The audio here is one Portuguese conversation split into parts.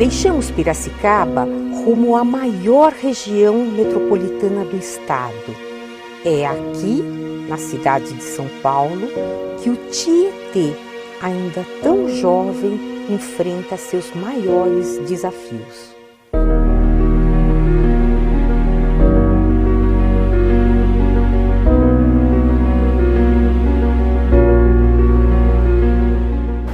Deixamos Piracicaba rumo à maior região metropolitana do estado. É aqui, na cidade de São Paulo, que o Tietê, ainda tão jovem, enfrenta seus maiores desafios.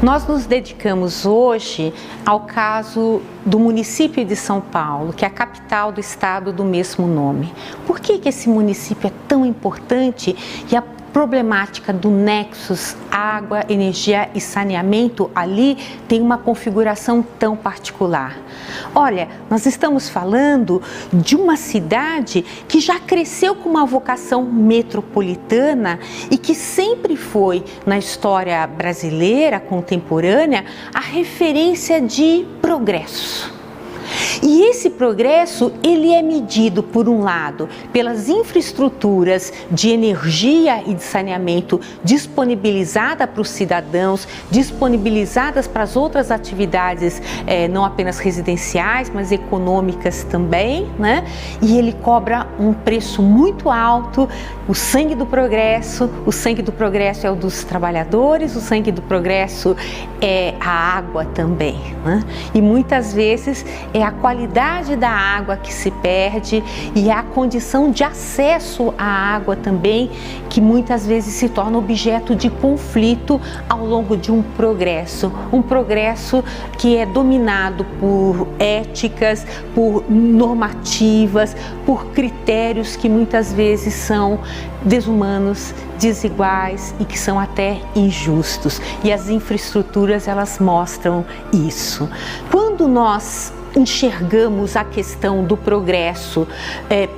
Nós nos dedicamos hoje ao caso do município de São Paulo, que é a capital do estado do mesmo nome. Por que esse município é tão importante e a problemática do nexus água, energia e saneamento ali tem uma configuração tão particular? Olha, nós estamos falando de uma cidade que já cresceu com uma vocação metropolitana e que sempre foi, na história brasileira contemporânea, a referência de progresso. E esse progresso, ele é medido, por um lado, pelas infraestruturas de energia e de saneamento disponibilizadas para os cidadãos, disponibilizadas para as outras atividades, não apenas residenciais, mas econômicas também, né? E ele cobra um preço muito alto, o sangue do progresso é o dos trabalhadores, o sangue do progresso é a água também, né? E muitas vezes é a qualidade da água que se perde e a condição de acesso à água também, que muitas vezes se torna objeto de conflito ao longo de um progresso que é dominado por éticas, por normativas, por critérios que muitas vezes são desumanos, desiguais e que são até injustos. E as infraestruturas, elas mostram isso. Quando nós enxergamos a questão do progresso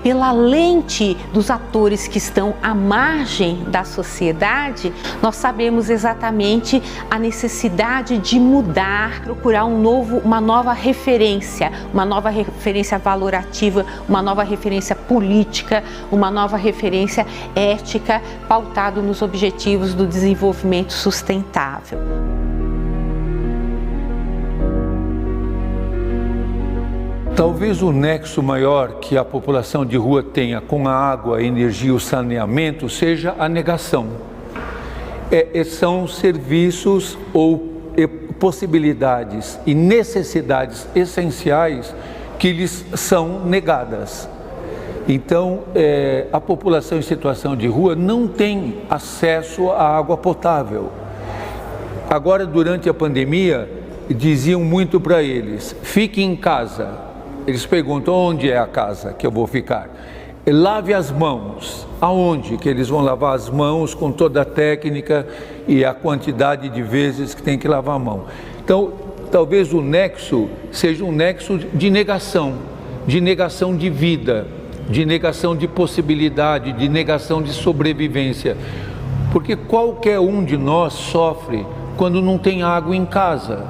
pela lente dos atores que estão à margem da sociedade, nós sabemos exatamente a necessidade de mudar, procurar uma nova referência valorativa, uma nova referência política, uma nova referência ética, pautado nos objetivos do desenvolvimento sustentável. Talvez o nexo maior que a população de rua tenha com a água, a energia e o saneamento seja a negação. São serviços ou possibilidades e necessidades essenciais que lhes são negadas. Então, a população em situação de rua não tem acesso à água potável. Agora, durante a pandemia, diziam muito para eles: fique em casa. Eles perguntam: onde é a casa que eu vou ficar? Lave as mãos. Aonde que eles vão lavar as mãos com toda a técnica e a quantidade de vezes que tem que lavar a mão? Então, talvez o nexo seja um nexo de negação de vida, de negação de possibilidade, de negação de sobrevivência. Porque qualquer um de nós sofre quando não tem água em casa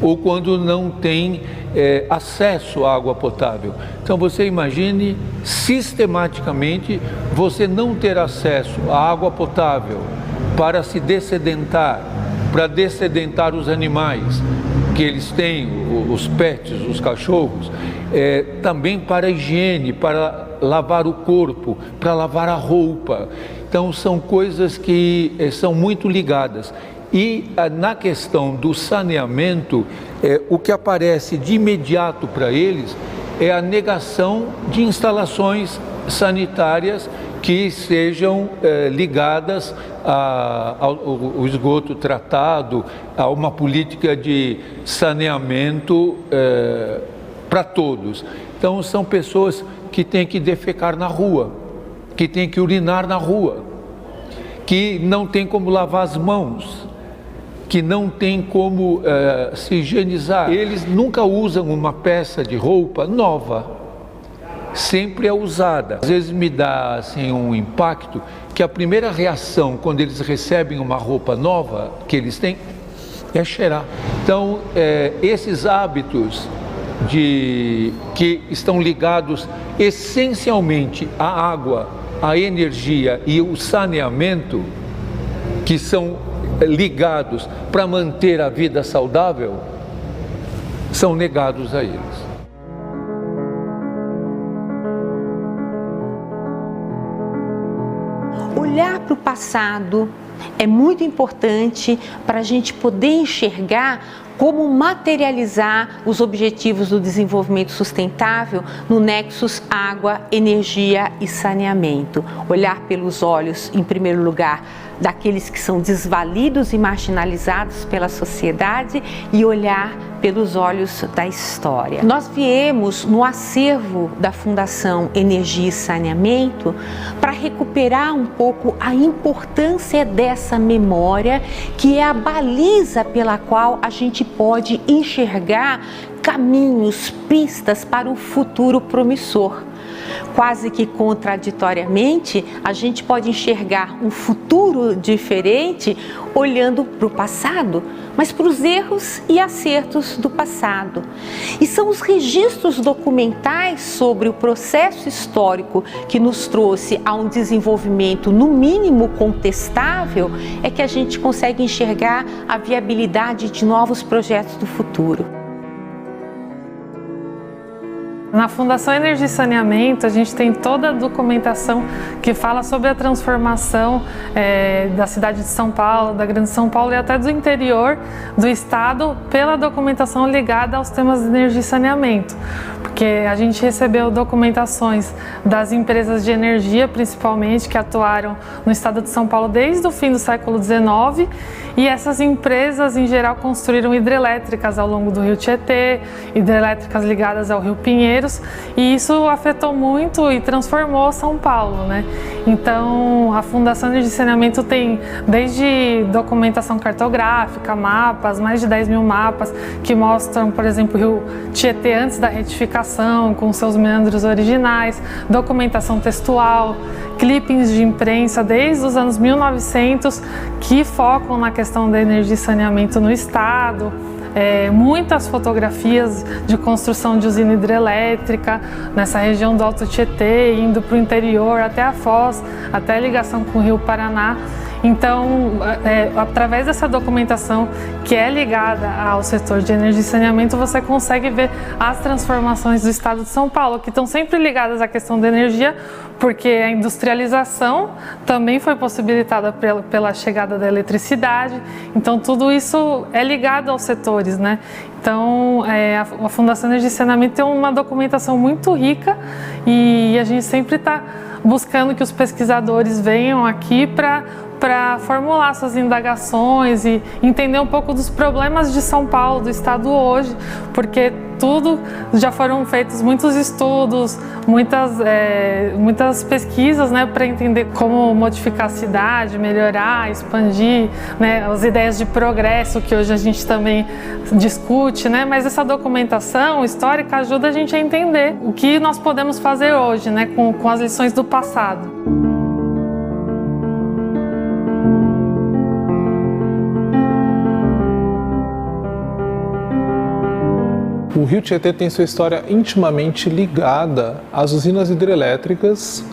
ou quando não tem acesso à água potável. Então você imagine sistematicamente você não ter acesso à água potável para se dessedentar, para dessedentar os animais que eles têm, os pets, os cachorros, também para a higiene, para lavar o corpo, para lavar a roupa. Então são coisas que são muito ligadas. E na questão do saneamento, o que aparece de imediato para eles é a negação de instalações sanitárias que sejam ligadas ao esgoto tratado, a uma política de saneamento para todos. Então são pessoas que têm que defecar na rua, que têm que urinar na rua, que não tem como lavar as mãos, que não tem como se higienizar. Eles nunca usam uma peça de roupa nova, sempre é usada. Às vezes me dá assim, um impacto que a primeira reação quando eles recebem uma roupa nova que eles têm é cheirar. Então, esses hábitos que estão ligados essencialmente à água, à energia e o saneamento, que são ligados para manter a vida saudável, são negados a eles. Olhar para o passado é muito importante para a gente poder enxergar como materializar os objetivos do desenvolvimento sustentável no nexus água, energia e saneamento. Olhar pelos olhos, em primeiro lugar, daqueles que são desvalidos e marginalizados pela sociedade e olhar pelos olhos da história. Nós viemos no acervo da Fundação Energia e Saneamento para recuperar um pouco a importância dessa memória, que é a baliza pela qual a gente pode enxergar caminhos, pistas para um futuro promissor. Quase que contraditoriamente, a gente pode enxergar um futuro diferente olhando para o passado, mas para os erros e acertos do passado. E são os registros documentais sobre o processo histórico que nos trouxe a um desenvolvimento, no mínimo contestável, é que a gente consegue enxergar a viabilidade de novos projetos do futuro. Na Fundação Energia e Saneamento, a gente tem toda a documentação que fala sobre a transformação da cidade de São Paulo, da Grande São Paulo e até do interior do estado pela documentação ligada aos temas de energia e saneamento. Porque a gente recebeu documentações das empresas de energia, principalmente, que atuaram no estado de São Paulo desde o fim do século XIX, e essas empresas, em geral, construíram hidrelétricas ao longo do Rio Tietê, hidrelétricas ligadas ao Rio Pinheiros, e isso afetou muito e transformou São Paulo, né? Então, a Fundação Energia e Saneamento tem desde documentação cartográfica, mapas, mais de 10 mil mapas, que mostram, por exemplo, o Rio Tietê antes da retificação, com seus meandros originais, documentação textual, clippings de imprensa desde os anos 1900, que focam na questão da energia e saneamento no estado. Muitas fotografias de construção de usina hidrelétrica nessa região do Alto Tietê, indo para o interior, até a Foz, até a ligação com o Rio Paraná. Então, através dessa documentação que é ligada ao setor de energia e saneamento, você consegue ver as transformações do estado de São Paulo, que estão sempre ligadas à questão da energia, porque a industrialização também foi possibilitada pela chegada da eletricidade. Então, tudo isso é ligado aos setores, né? Então, a Fundação Energia e Saneamento tem uma documentação muito rica e a gente sempre está buscando que os pesquisadores venham aqui para formular suas indagações e entender um pouco dos problemas de São Paulo, do estado hoje, porque já foram feitos muitos estudos, muitas pesquisas, né, para entender como modificar a cidade, melhorar, expandir, né, as ideias de progresso que hoje a gente também discute, né, mas essa documentação histórica ajuda a gente a entender o que nós podemos fazer hoje, né, com as lições do passado. O Rio Tietê tem sua história intimamente ligada às usinas hidrelétricas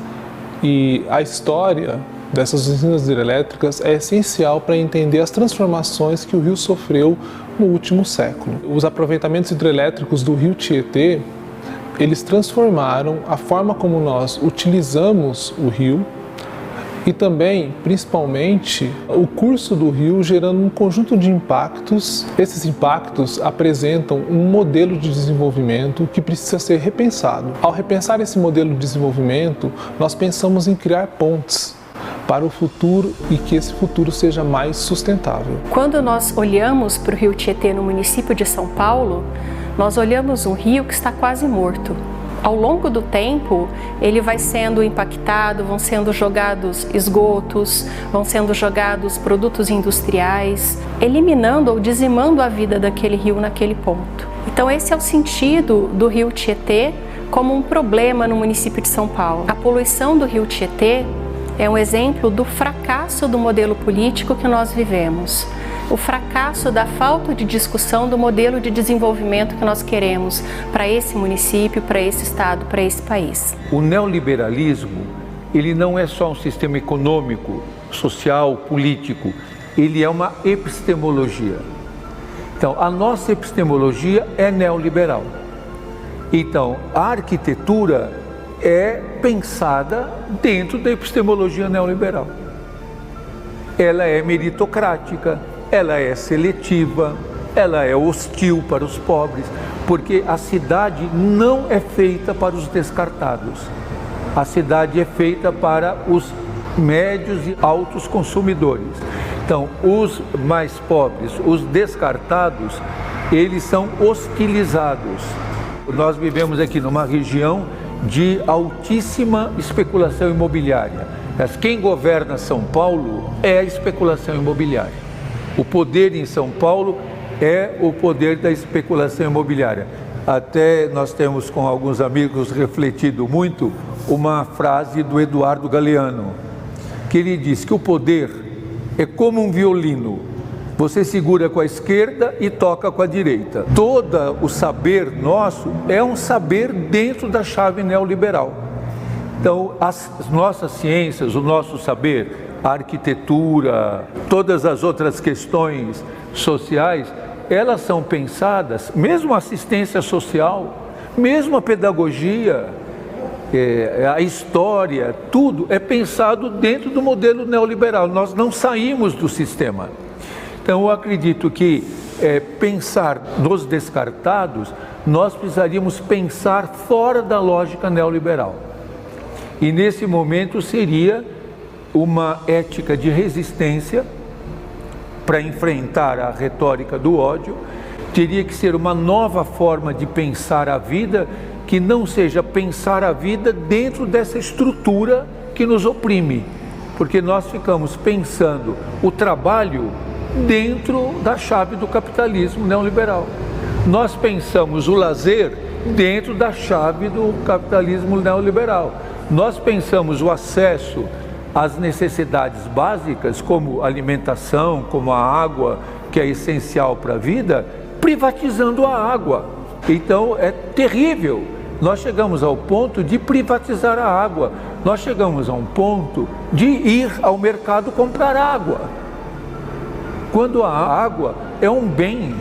e a história dessas usinas hidrelétricas é essencial para entender as transformações que o rio sofreu no último século. Os aproveitamentos hidrelétricos do Rio Tietê, eles transformaram a forma como nós utilizamos o rio e também, principalmente, o curso do rio, gerando um conjunto de impactos. Esses impactos apresentam um modelo de desenvolvimento que precisa ser repensado. Ao repensar esse modelo de desenvolvimento, nós pensamos em criar pontes para o futuro e que esse futuro seja mais sustentável. Quando nós olhamos para o Rio Tietê no município de São Paulo, nós olhamos um rio que está quase morto. Ao longo do tempo, ele vai sendo impactado, vão sendo jogados esgotos, vão sendo jogados produtos industriais, eliminando ou dizimando a vida daquele rio naquele ponto. Então esse é o sentido do Rio Tietê como um problema no município de São Paulo. A poluição do Rio Tietê é um exemplo do fracasso do modelo político que nós vivemos. O fracasso da falta de discussão do modelo de desenvolvimento que nós queremos para esse município, para esse estado, para esse país. O neoliberalismo, ele não é só um sistema econômico, social, político, ele é uma epistemologia. Então, a nossa epistemologia é neoliberal. Então, a arquitetura é pensada dentro da epistemologia neoliberal. Ela é meritocrática, ela é seletiva, ela é hostil para os pobres, porque a cidade não é feita para os descartados. A cidade é feita para os médios e altos consumidores. Então, os mais pobres, os descartados, eles são hostilizados. Nós vivemos aqui numa região de altíssima especulação imobiliária. Mas quem governa São Paulo é a especulação imobiliária. O poder em São Paulo é o poder da especulação imobiliária. Até nós temos com alguns amigos refletido muito uma frase do Eduardo Galeano, que ele diz que o poder é como um violino, você segura com a esquerda e toca com a direita. Todo o saber nosso é um saber dentro da chave neoliberal. Então, as nossas ciências, o nosso saber, a arquitetura, todas as outras questões sociais, elas são pensadas, mesmo a assistência social, mesmo a pedagogia, a história, tudo é pensado dentro do modelo neoliberal. Nós não saímos do sistema. Então, eu acredito que pensar nos descartados, nós precisaríamos pensar fora da lógica neoliberal. E nesse momento seria uma ética de resistência para enfrentar a retórica do ódio. Teria que ser uma nova forma de pensar a vida, que não seja pensar a vida dentro dessa estrutura que nos oprime, porque nós ficamos pensando o trabalho dentro da chave do capitalismo neoliberal. Nós pensamos o lazer dentro da chave do capitalismo neoliberal. Nós pensamos o acesso às necessidades básicas, como alimentação, como a água, que é essencial para a vida, privatizando a água. Então é terrível. Nós chegamos ao ponto de privatizar a água. Nós chegamos a um ponto de ir ao mercado comprar água, quando a água é um bem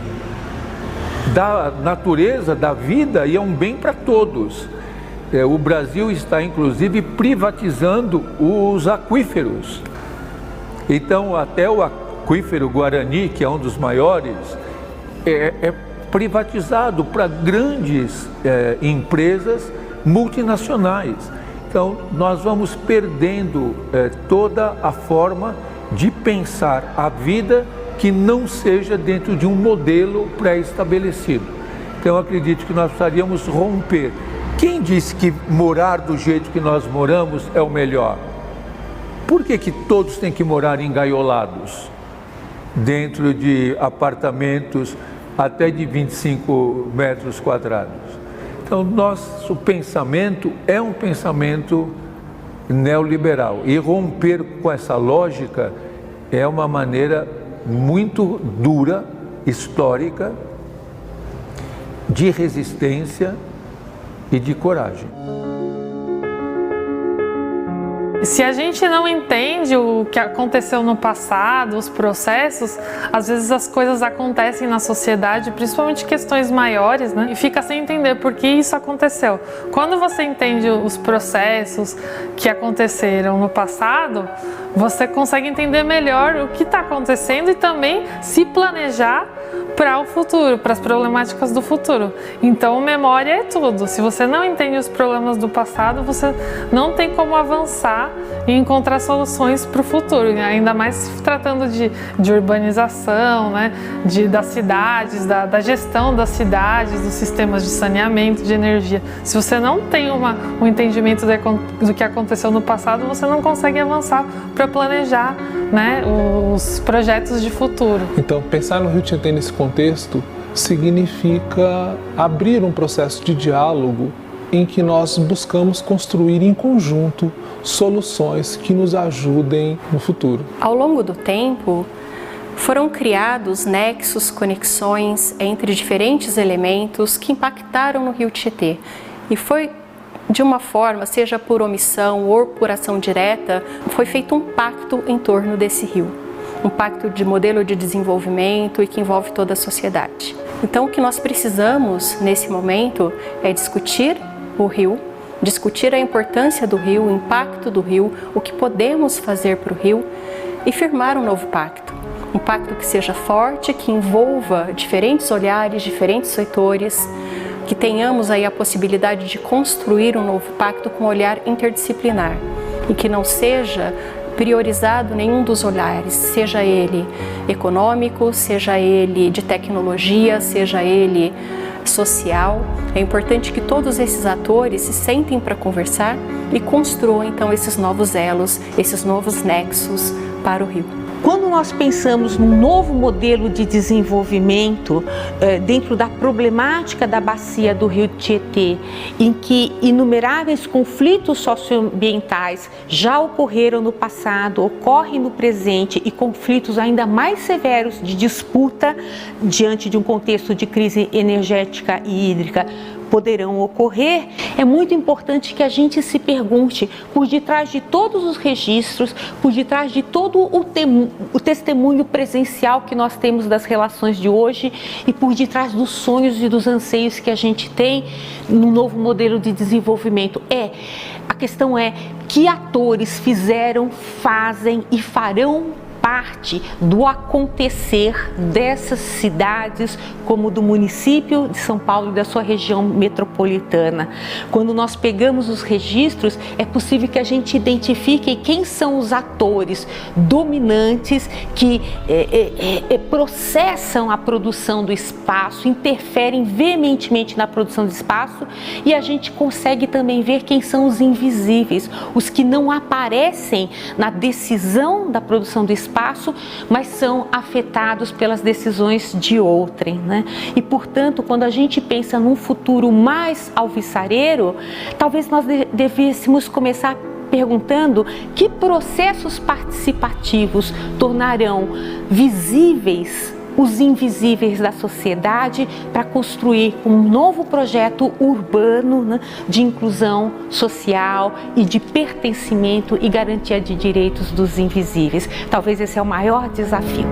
da natureza, da vida, e é um bem para todos. O Brasil está, inclusive, privatizando os aquíferos. Então, até o aquífero Guarani, que é um dos maiores, é privatizado para grandes empresas multinacionais. Então, nós vamos perdendo toda a forma de pensar a vida que não seja dentro de um modelo pré-estabelecido. Então, eu acredito que nós precisaríamos romper. Quem disse que morar do jeito que nós moramos é o melhor? Por que todos têm que morar engaiolados, dentro de apartamentos até de 25 metros quadrados? Então, nosso pensamento é um pensamento neoliberal, e romper com essa lógica é uma maneira muito dura, histórica, de resistência e de coragem. Se a gente não entende o que aconteceu no passado, os processos, às vezes as coisas acontecem na sociedade, principalmente questões maiores, né? E fica sem entender por que isso aconteceu. Quando você entende os processos que aconteceram no passado, você consegue entender melhor o que está acontecendo e também se planejar para o futuro, para as problemáticas do futuro. Então, memória é tudo. Se você não entende os problemas do passado, você não tem como avançar e encontrar soluções para o futuro, ainda mais se tratando de urbanização, né? Das cidades, da gestão das cidades, dos sistemas de saneamento, de energia. Se você não tem um entendimento do que aconteceu no passado, você não consegue avançar para planejar, né, os projetos de futuro. Então, pensar no Rio Tietê nesse contexto significa abrir um processo de diálogo em que nós buscamos construir em conjunto soluções que nos ajudem no futuro. Ao longo do tempo, foram criados nexos, conexões entre diferentes elementos que impactaram no Rio Tietê. E foi de uma forma, seja por omissão ou por ação direta, foi feito um pacto em torno desse rio. um pacto de modelo de desenvolvimento e que envolve toda a sociedade. Então, o que nós precisamos nesse momento é discutir o rio, discutir a importância do rio, o impacto do rio, o que podemos fazer para o rio e firmar um novo pacto. Um pacto que seja forte, que envolva diferentes olhares, diferentes setores, que tenhamos aí a possibilidade de construir um novo pacto com um olhar interdisciplinar e que não seja priorizado nenhum dos olhares, seja ele econômico, seja ele de tecnologia, seja ele social. É importante que todos esses atores se sentem para conversar e construam então esses novos elos, esses novos nexos para o rio. Quando nós pensamos num novo modelo de desenvolvimento dentro da problemática da bacia do Rio Tietê, em que inumeráveis conflitos socioambientais já ocorreram no passado, ocorrem no presente e conflitos ainda mais severos de disputa diante de um contexto de crise energética e hídrica poderão ocorrer, é muito importante que a gente se pergunte, por detrás de todos os registros, por detrás de todo o testemunho presencial que nós temos das relações de hoje e por detrás dos sonhos e dos anseios que a gente tem no novo modelo de desenvolvimento. A questão é que atores fizeram, fazem e farão parte do acontecer dessas cidades, como do município de São Paulo e da sua região metropolitana. Quando nós pegamos os registros, é possível que a gente identifique quem são os atores dominantes que processam a produção do espaço, interferem veementemente na produção do espaço, e a gente consegue também ver quem são os invisíveis, os que não aparecem na decisão da produção do espaço, mas são afetados pelas decisões de outrem, né? E, portanto, quando a gente pensa num futuro mais alvissareiro, talvez nós devêssemos começar perguntando que processos participativos tornarão visíveis os invisíveis da sociedade para construir um novo projeto urbano, né, de inclusão social e de pertencimento e garantia de direitos dos invisíveis. Talvez esse é o maior desafio.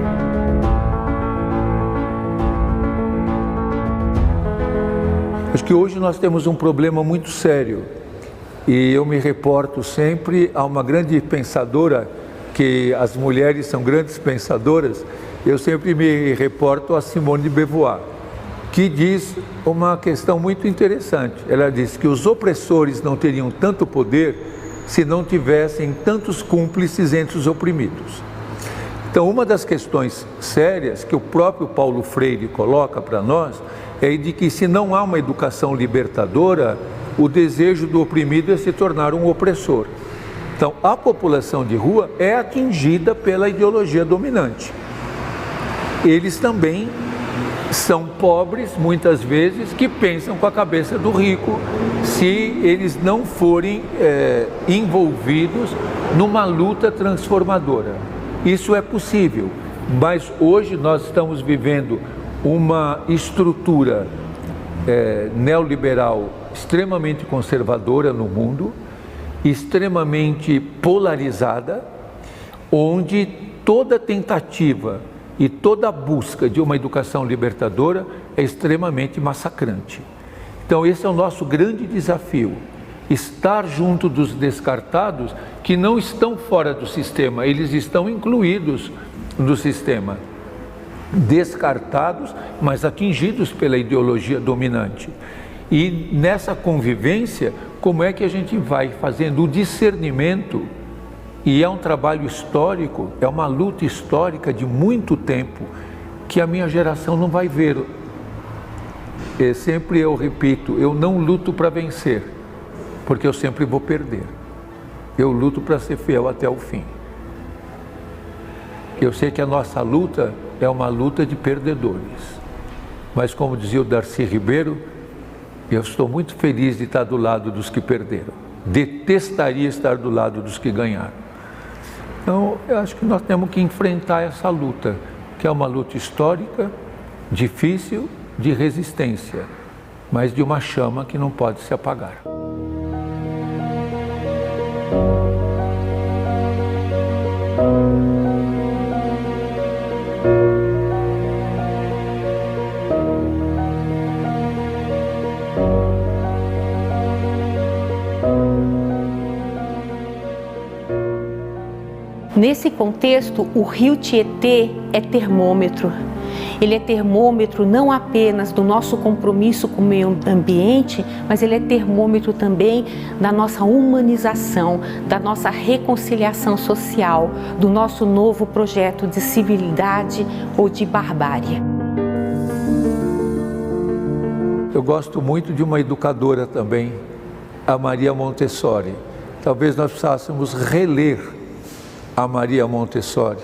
Acho que hoje nós temos um problema muito sério e eu me reporto sempre a uma grande pensadora, que as mulheres são grandes pensadoras. Eu sempre me reporto a Simone de Beauvoir, que diz uma questão muito interessante. Ela diz que os opressores não teriam tanto poder se não tivessem tantos cúmplices entre os oprimidos. Então, uma das questões sérias que o próprio Paulo Freire coloca para nós é de que, se não há uma educação libertadora, o desejo do oprimido é se tornar um opressor. Então, a população de rua é atingida pela ideologia dominante. Eles também são pobres, muitas vezes, que pensam com a cabeça do rico, se eles não forem envolvidos numa luta transformadora. Isso é possível, mas hoje nós estamos vivendo uma estrutura neoliberal extremamente conservadora no mundo, extremamente polarizada, onde toda tentativa e toda busca de uma educação libertadora é extremamente massacrante. Então esse é o nosso grande desafio, estar junto dos descartados que não estão fora do sistema, eles estão incluídos no sistema. Descartados, mas atingidos pela ideologia dominante. E nessa convivência, como é que a gente vai fazendo o discernimento? E é um trabalho histórico, é uma luta histórica de muito tempo, que a minha geração não vai ver. Sempre eu repito, eu não luto para vencer, porque eu sempre vou perder. Eu luto para ser fiel até o fim. Eu sei que a nossa luta é uma luta de perdedores. Mas como dizia o Darcy Ribeiro, eu estou muito feliz de estar do lado dos que perderam. Detestaria estar do lado dos que ganharam. Então, eu acho que nós temos que enfrentar essa luta, que é uma luta histórica, difícil, de resistência, mas de uma chama que não pode se apagar. Nesse contexto, o rio Tietê é termômetro. Ele é termômetro não apenas do nosso compromisso com o meio ambiente, mas ele é termômetro também da nossa humanização, da nossa reconciliação social, do nosso novo projeto de civilidade ou de barbárie. Eu gosto muito de uma educadora também, a Maria Montessori. Talvez nós precisássemos reler a Maria Montessori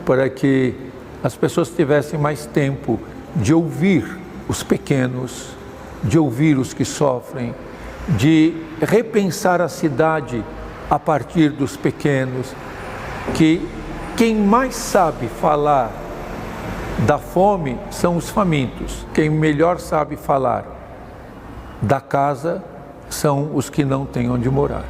para que as pessoas tivessem mais tempo de ouvir os pequenos, de ouvir os que sofrem, de repensar a cidade a partir dos pequenos, que quem mais sabe falar da fome são os famintos, quem melhor sabe falar da casa são os que não têm onde morar.